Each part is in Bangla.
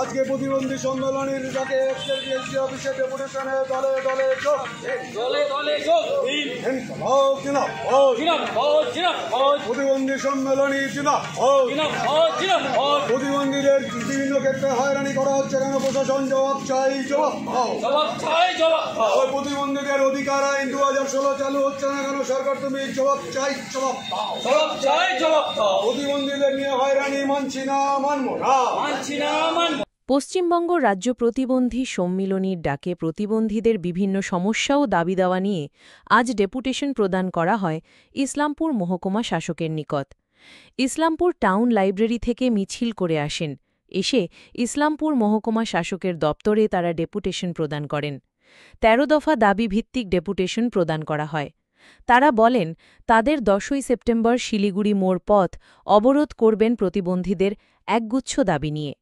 আজকে প্রতিবন্ধী সম্মেলনের ডাকে অফিসে ডেপুটেশনে দলে দলে যোগ প্রতিবন্ধী সম্মেলনী প্রতিবন্ধীদের বিভিন্ন ক্ষেত্রে হয়রানি করা হচ্ছে কেন? প্রশাসন জবাব চাই, প্রতিবন্ধীদের অধিকার আইন 2016 চালু হচ্ছে না কেন? সরকার তুমি জবাব চাই, প্রতিবন্ধীদের নিয়ে হয়রানি মানছি না, মানব না। পশ্চিমবঙ্গ রাজ্য প্রতিবন্ধী সম্মিলনীর ডাকে প্রতিবন্ধীদের বিভিন্ন সমস্যা ও দাবি দেওয়া নিয়ে আজ ডেপুটেশন প্রদান করা হয় ইসলামপুর মহকুমা শাসকের নিকট। ইসলামপুর টাউন লাইব্রেরি থেকে মিছিল করে আসেন। এসে ইসলামপুর মহকুমা শাসকের দপ্তরে তারা ডেপুটেশন প্রদান করেন। 13 দফা দাবি ভিত্তিক ডেপুটেশন প্রদান করা হয়। তারা বলেন তাদের 10ই সেপ্টেম্বর শিলিগুড়ি মোড় পথ অবরোধ করবেন প্রতিবন্ধীদের একগুচ্ছ দাবি নিয়ে।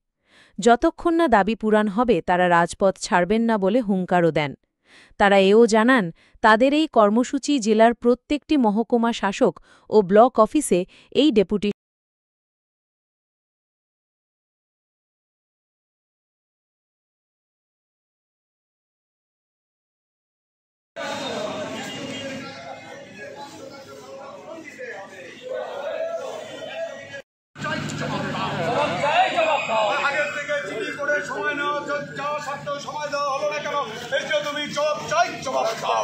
যতক্ষণ না দাবি পূরণ হবে তারা রাজপথ ছাড়বেন না বলে হুঙ্কারও দেন। তারা এও জানান তাদের এই কর্মসূচি জেলার প্রত্যেকটি মহকুমা শাসক ও ব্লক অফিসে এই ডেপুটেশন আগের থেকে চিঠি করে সময় নেওয়া যাওয়া সত্ত্বেও সময় দেওয়া হলো না কেন? এই যে তুমি জবাব চাই, জবাব দাও।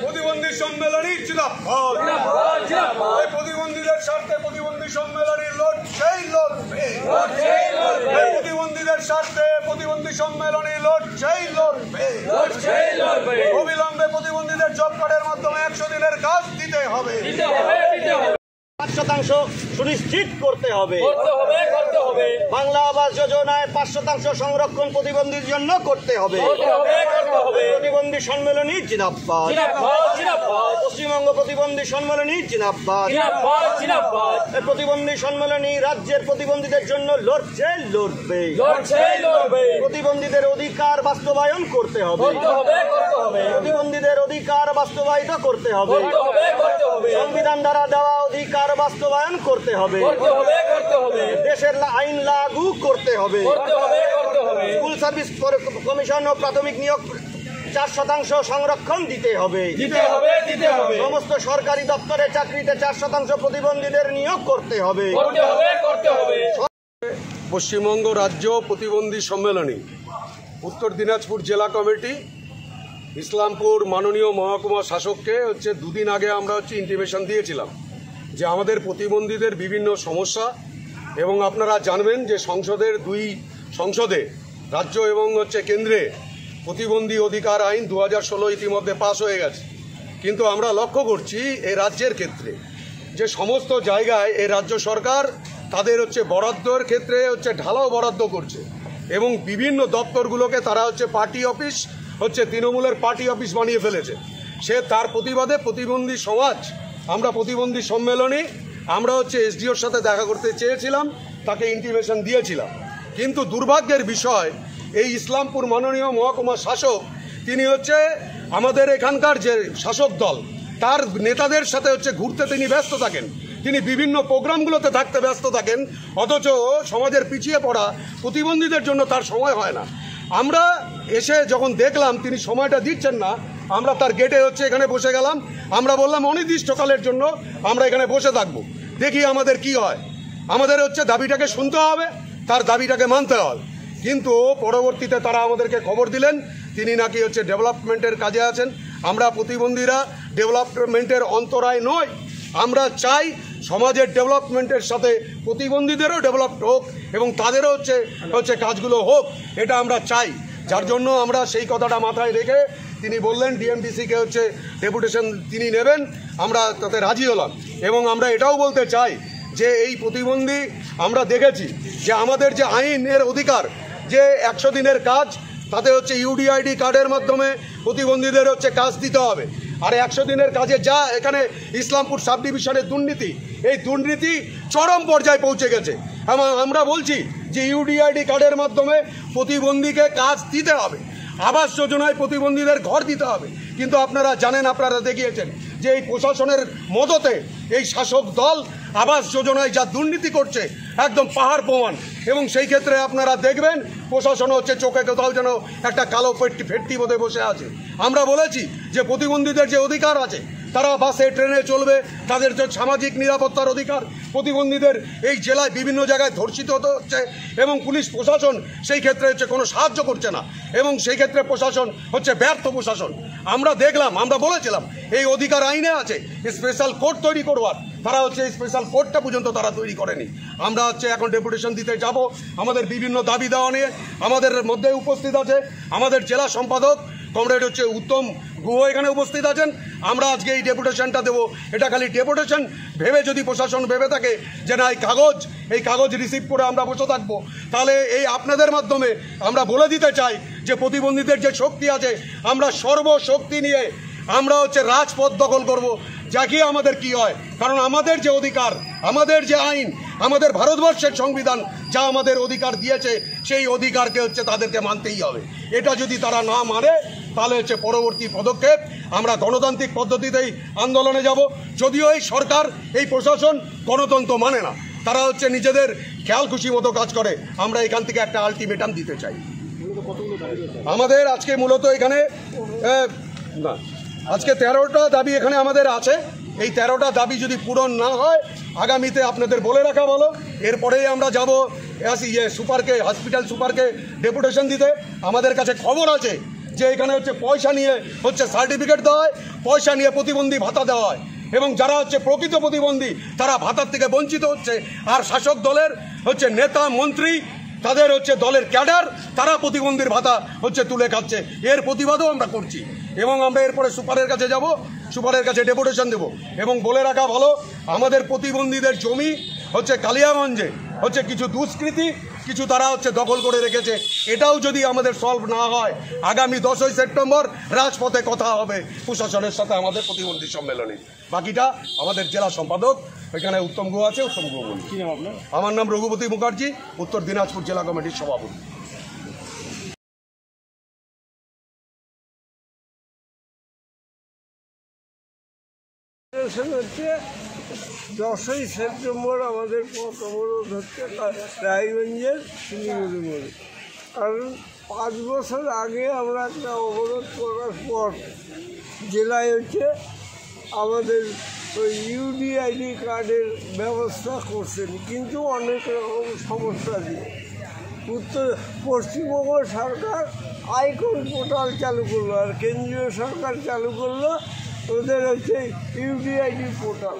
প্রতিবন্ধী সম্মেলনী প্রতিবন্ধীদের স্বার্থে প্রতিবন্ধী সম্মেলনী লড়ছেই লড়বে, প্রতিবন্ধীদের স্বার্থে প্রতিবন্ধী সম্মেলনী লড়ছেই লড়বে। অবিলম্বে প্রতিবন্ধীদের জব কার্ডের মাধ্যমে 100 দিনের কাজ দিতে হবে, 5% সুনিশ্চিত করতে হবে। বাংলা আবাস যোজনায় 5% সংরক্ষণ প্রতিবন্ধীর জন্য করতে হবে। প্রতিবন্ধী সম্মেলনী জিন্দাবাদ, পশ্চিমবঙ্গ প্রতিবন্ধী সম্মেলনী জিন্দাবাদ। প্রতিবন্ধী সম্মেলনী রাজ্যের প্রতিবন্ধীদের জন্য লড়বে। প্রতিবন্ধীদের অধিকার বাস্তবায়ন করতে হবে, প্রতিবন্ধীদের অধিকার বাস্তবায়িত করতে হবে। সংবিধান দ্বারা দেওয়া অধিকার বাস্তবায়ন করতে হবে, দেশের আইন লাগু করতে হবে। স্কুল সার্ভিস কমিশন ও প্রাথমিক নিয়োগ 4% সংরক্ষণ দিতে হবে। সমস্ত সরকারি দপ্তরে চাকরিতে 4% প্রতিবন্ধীদের নিয়োগ করতে হবে। পশ্চিমবঙ্গ রাজ্য প্রতিবন্ধী সম্মেলনী উত্তর দিনাজপুর জেলা কমিটি ইসলামপুর মাননীয় মহকুমা শাসককে 2 দিন আগে আমরা ইন্টিমেশন দিয়েছিলাম যে আমাদের প্রতিবন্ধীদের বিভিন্ন সমস্যা, এবং আপনারা জানবেন যে সংসদের 2 সংসদে রাজ্য এবং কেন্দ্রে প্রতিবন্ধী অধিকার আইন 2016 ইতিমধ্যে পাস হয়ে গেছে। কিন্তু আমরা লক্ষ্য করছি এই রাজ্যের ক্ষেত্রে যে সমস্ত জায়গায় এই রাজ্য সরকার তাদের বরাদ্দের ক্ষেত্রে ঢালাও বরাদ্দ করছে, এবং বিভিন্ন দপ্তরগুলোকে তারা পার্টি অফিস তৃণমূলের পার্টি অফিস বানিয়ে ফেলেছে। তার প্রতিবাদে প্রতিবন্ধী সমাজ আমরা প্রতিবন্ধী সম্মেলনে আমরা এসডিওর সাথে দেখা করতে চেয়েছিলাম, তাকে ইন্টিমেশন দিয়েছিলাম। কিন্তু দুর্ভাগ্যের বিষয় এই ইসলামপুর মাননীয় মহকুমা শাসক তিনি আমাদের এখানকার যে শাসক দল তার নেতাদের সাথে ঘুরতে তিনি ব্যস্ত থাকেন, তিনি বিভিন্ন প্রোগ্রামগুলোতে থাকতে ব্যস্ত থাকেন, অথচ সমাজের পিছিয়ে পড়া প্রতিবন্ধীদের জন্য তার সময় হয় না। আমরা এসে যখন দেখলাম তিনি সময়টা দিচ্ছেন না, আমরা তার গেটে এখানে বসে গেলাম। আমরা বললাম অনির্দিষ্টকালের জন্য আমরা এখানে বসে থাকবো, দেখি আমাদের কি হয়। আমাদের দাবিটাকে শুনতে হবে, তার দাবিটাকে মানতে হবে। কিন্তু পরবর্তীতে তারা আমাদেরকে খবর দিলেন তিনি নাকি ডেভেলপমেন্টের কাজে আছেন। আমরা প্রতিবন্ধীরা ডেভেলপমেন্টের অন্তরায় নয়, আমরা চাই সমাজের ডেভেলপমেন্টের সাথে প্রতিবন্ধীদেরও ডেভেলপ হোক এবং তাদেরও কাজগুলো হোক, এটা আমরা চাই। যার জন্য আমরা সেই কথাটা মাথায় রেখে তিনি বললেন ডিএমডিসিকে ডেপুটেশন তিনি নেবেন, আমরা তাতে রাজি হলাম। এবং আমরা এটাও বলতে চাই যে এই প্রতিবন্ধী আমরা দেখেছি যে আমাদের যে আইনের অধিকার যে 100 দিনের কাজ, তাতে ইউডিআইডি কার্ডের মাধ্যমে প্রতিবন্ধীদের কাজ দিতে হবে। আর 100 দিনের কাজে যা এখানে ইসলামপুর সাব ডিভিশনের দুর্নীতি, এই দুর্নীতি চরম পর্যায়ে পৌঁছে গেছে। আমরা বলছি যে ইউডিআইডি কার্ডের মাধ্যমে প্রতিবন্ধীকে কাজ দিতে হবে, আবাস যোজনায় প্রতিবন্ধীদের ঘর দিতে হবে, কিন্তু আপনারা জানেন, আপনারা দেখিয়েছেন যে এই প্রশাসনের মদতে এই শাসক দল আবাস যোজনায় যা দুর্নীতি করছে একদম পাহাড় প্রমাণ। এবং সেই ক্ষেত্রে আপনারা দেখবেন প্রশাসন হচ্ছে চোখে কোথাও যেন একটা কালো ফেটটি বোধে বসে আছে। আমরা বলেছি যে প্রতিবন্ধীদের যে অধিকার আছে, তারা বাসে ট্রেনে চলবে, তাদের যে সামাজিক নিরাপত্তার অধিকার, প্রতিবন্ধীদের এই জেলায় বিভিন্ন জায়গায় ধর্ষিত হচ্ছে এবং পুলিশ প্রশাসন সেই ক্ষেত্রে হচ্ছে কোনো সাহায্য করছে না এবং সেই ক্ষেত্রে প্রশাসন হচ্ছে ব্যর্থ প্রশাসন। আমরা দেখলাম, আমরা বলেছিলাম এই অধিকার আইনে আছে স্পেশাল কোর্ট তৈরি করবার, তারা হচ্ছে এই স্পেশাল কোর্টটা পর্যন্ত তারা তৈরি করেনি। আমরা হচ্ছে এখন ডেপুটেশন দিতে যাব আমাদের বিভিন্ন দাবি দেওয়া নিয়ে। আমাদের মধ্যে উপস্থিত আছে আমাদের জেলা সম্পাদক কমরেড হচ্ছে উত্তম গুহ, এখানে উপস্থিত আছেন। আমরা আজকে এই ডেপুটেশনটা দেবো, এটা খালি ডেপুটেশন ভেবে যদি প্রশাসন ভেবে থাকে যে না এই কাগজ রিসিভ করে আমরা বসে থাকবো, তাহলে এই আপনাদের মাধ্যমে আমরা বলে দিতে চাই যে প্রতিবন্ধীদের যে শক্তি আছে, আমরা সর্বশক্তি নিয়ে আমরা হচ্ছে রাজপথ দখল করব, যাকে আমাদের কি হয়। কারণ আমাদের যে অধিকার, আমাদের যে আইন, আমাদের ভারতবর্ষের সংবিধান যা আমাদের অধিকার দিয়েছে, সেই অধিকারকে হচ্ছে তাদেরকে মানতেই হবে। এটা যদি তারা না মানে তাহলে হচ্ছে পরবর্তী পদক্ষেপ আমরা গণতান্ত্রিক পদ্ধতিতেই আন্দোলনে যাব। যদিও এই সরকার, এই প্রশাসন গণতন্ত্র মানে না, তারা হচ্ছে নিজেদের খেয়াল খুশি মতো কাজ করে। আমরা এখান থেকে একটা আলটিমেটাম দিতে চাই। আমাদের আজকে মূলত এখানে আজকে 13টা দাবি এখানে আমাদের আছে। এই 13টা দাবি যদি পূরণ না হয়, আগামীতে আপনাদের বলে রাখা ভালো, এরপরেই আমরা যাব সুপারকে, হসপিটাল সুপারকে ডেপুটেশন দিতে। আমাদের কাছে খবর আছে যে এখানে হচ্ছে পয়সা নিয়ে হচ্ছে সার্টিফিকেট দেওয়া হয়, পয়সা নিয়ে প্রতিবন্ধী ভাতা দেওয়া হয় এবং যারা হচ্ছে প্রকৃত প্রতিবন্ধী তারা ভাতার থেকে বঞ্চিত হচ্ছে। আর শাসক দলের হচ্ছে নেতা মন্ত্রী, তাদের হচ্ছে দলের ক্যাডার, তারা প্রতিবন্ধীর ভাতা হচ্ছে তুলে খাচ্ছে। এর প্রতিবাদও আমরা করছি এবং আমরা এরপরে সুপারের কাছে যাব, সুপারের কাছে ডেপুটেশন দেব। এবং বলে রাখা ভালো, আমাদের প্রতিবন্ধীদের জমি হচ্ছে কালিয়াগঞ্জে হচ্ছে কিছু দুষ্কৃতী, কিছু তারা হচ্ছে দখল করে রেখেছে। এটাও যদি আমাদের সলভ না হয়, আগামী 10ই সেপ্টেম্বর রাজপথে কথা হবে প্রশাসনের সাথে আমাদের প্রতিবন্ধী সম্মেলনে। বাকিটা আমাদের জেলা সম্পাদক এখানে উত্তম গুহ আছে, উত্তম গুহ বলুন। কি নাম আপনার? আমার নাম রঘুপতি মুখার্জি, উত্তর দিনাজপুর জেলা কমিটির সভাপতি। হচ্ছে 10ই সেপ্টেম্বর আমাদের পথ অবরোধ হচ্ছে রায়গঞ্জের শিলিগুড়ি মোড়ে। কারণ 5 বছর আগে আমরা একটা অবরোধ করার পর জেলায় হচ্ছে আমাদের ওই ইউডিআইডি কার্ডের ব্যবস্থা করছেন, কিন্তু অনেক রকম সমস্যা দিয়ে পশ্চিমবঙ্গ সরকার আইকন পোর্টাল চালু করলো আর কেন্দ্রীয় সরকার চালু করলো ওদের হচ্ছে ইউডিআইডি পোর্টাল।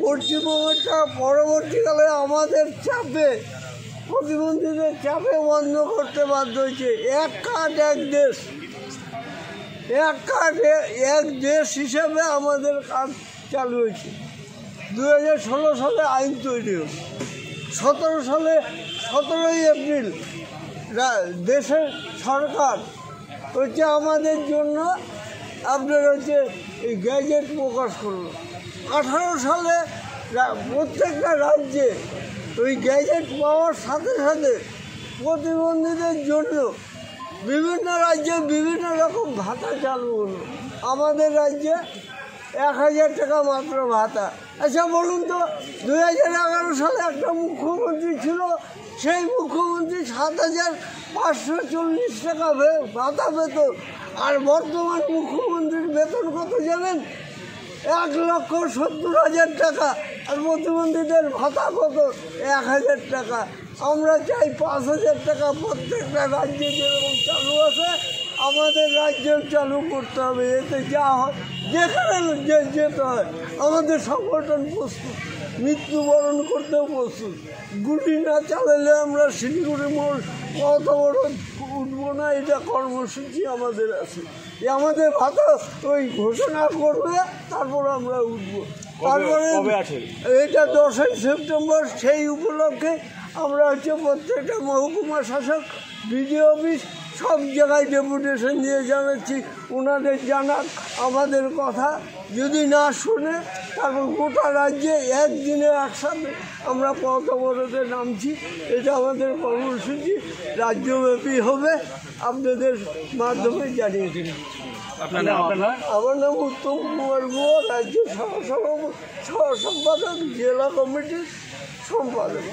পশ্চিমবঙ্গটা পরবর্তীকালে আমাদের চাপে, প্রতিবন্ধীদের চাপে বন্ধ করতে বাধ্য হয়েছে। এক কার্ড এক দেশ, এক কার্ড এক দেশ হিসাবে আমাদের কাজ চালু হয়েছে। 2016 সালে আইন তৈরি হল, 17ই এপ্রিল দেশের সরকার হচ্ছে আমাদের জন্য আপনার হচ্ছে এই গ্যাজেট প্রকাশ করলো। 18 সালে প্রত্যেকটা রাজ্যে ওই গ্যাজেট পাওয়ার সাথে সাথে প্রতিবন্ধীদের জন্য বিভিন্ন রাজ্যে বিভিন্ন রকম ভাতা চালু হলো। আমাদের রাজ্যে 1000 টাকা মাত্র ভাতা। আচ্ছা বলুন তো, 2011 সালে একটা মুখ্যমন্ত্রী ছিল, সেই মুখ্যমন্ত্রী 7540 টাকা ভাতা পেত। আর বর্তমান মুখ্যমন্ত্রীর বেতন কত জানেন? 1,70,000 টাকা। আর প্রতিবন্ধীদের ভাতা কত? 1000 টাকা। আমরা চাই 5000 টাকা প্রত্যেকটা রাজ্যে যেরকম চালু আছে আমাদের রাজ্যেও চালু করতে হবে। এতে যা হয়, যেখানে যেতে হয় আমাদের সংগঠন প্রস্তুত, মৃত্যুবরণ করতেও প্রস্তুত। গুলি না চালালে আমরা শিলিগুড়ি মোড় কত বড় উঠবো না, এটা কর্মসূচি আমাদের আছে। আমাদের ভাতা ওই ঘোষণা করবে, তারপর আমরা উঠবো। তারপরে এটা 10ই সেপ্টেম্বর, সেই উপলক্ষে আমরা হচ্ছে প্রত্যেকটা মহকুমা শাসক, বিডিও অফিস সব জায়গায় ডেপুটেশন দিয়ে জানাচ্ছি ওনাদের জানাক আমাদের কথা। যদি না শুনে তারপর গোটা রাজ্যে একদিনে একসাথে আমরা পথ অবরোধে নামছি। এটা আমাদের কর্মসূচি রাজ্যব্যাপী হবে, আপনাদের মাধ্যমে জানিয়ে দিন। আপনার নাম? আমার নাম উত্তম কুমার গুহ, রাজ্য সহ সম্পাদক, জেলা কমিটির সম্পাদক।